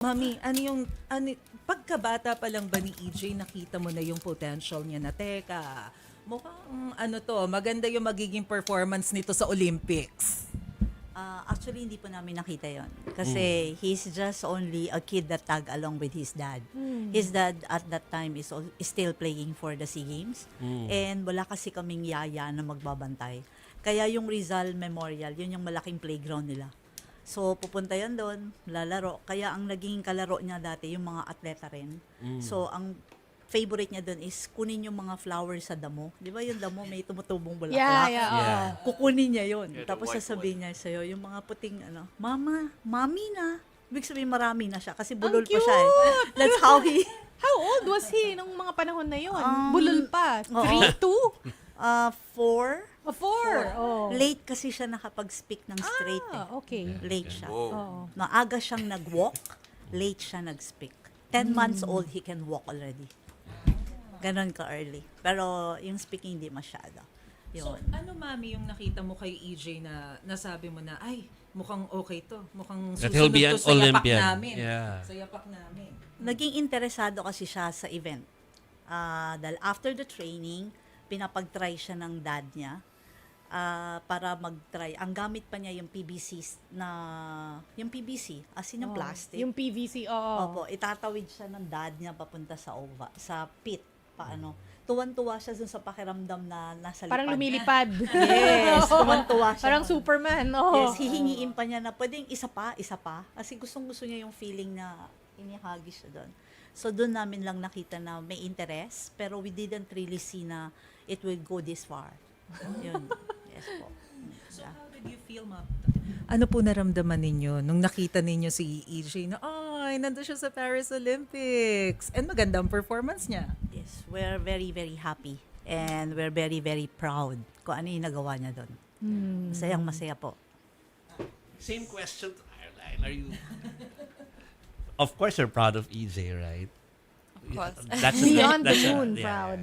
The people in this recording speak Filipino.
Mami, pagkabata pa lang ba ni EJ, nakita mo na yung potential niya na, teka, mukhang maganda yung magiging performance nito sa Olympics. Actually, hindi po namin nakita yon. Kasi he's just only a kid that tag along with his dad. His dad at that time is still playing for the SEA Games. And wala kasi kaming yaya na magbabantay. Kaya yung Rizal Memorial, yun yung malaking playground nila. So, pupunta yan doon, lalaro. Kaya ang naging kalaro niya dati, yung mga atleta rin. So, ang favorite niya doon is kunin yung mga flowers sa damo. Di ba yung damo may tumutubong bulaklak? Yeah. Kukunin niya yun. Yeah, the Tapos white sasabihin niya sa'yo, yung mga puting, mami na. Ibig sabihin marami na siya kasi bulol pa cute! siya eh. That's how he, How old was he nung mga panahon na yun? Um, Bulol pa. oo. 3, 2? 4. 4? Oh. Late kasi siya nakapag-speak ng straight eh. Okay. Late siya. Whoa. Oo. Maaga siyang nag-walk, late siya nag-speak. 10 months old, he can walk already. Ganon ka-early. Pero yung speaking, hindi masyado. So, Yun. ano, Mami, yung nakita mo kay EJ na nasabi mo na, ay, mukhang okay to. Mukhang That he'll be susunod an to sa yapak Olympian. namin. Yeah. Sa yapak namin. Naging interesado kasi siya sa event. Dahil after the training, pinapag-try siya ng dad niya para mag-try. Ang gamit pa niya yung PVC yung PVC, as in yung plastic. Yung PVC, oo. Opo, itatawid siya ng dad niya papunta sa pit. Paano? Tuwan-tuwa siya dun sa pakiramdam na nasa lipad. Parang lumilipad. Yes, tuwan-tuwa siya. Parang nun. Superman. Oh. Yes, hihingiin pa niya na pwedeng isa pa. Kasi gustong-gusto niya yung feeling na inihagis siya doon. So doon namin lang nakita na may interest, pero we didn't really see na it will go this far. Yun. Yes po. So, how did you feel, Ma'am? Ano po naramdaman ninyo nung nakita ninyo si EJ na, ay, nandun siya sa Paris Olympics. And magandang performance niya. Yes, we're very, very happy. And we're very, very proud kung ano yung nagawa niya doon. Masayang masaya po. Same question to Caroline. Are you? Of course, you're proud of EJ, right? Of course. That's Beyond the that's moon proud.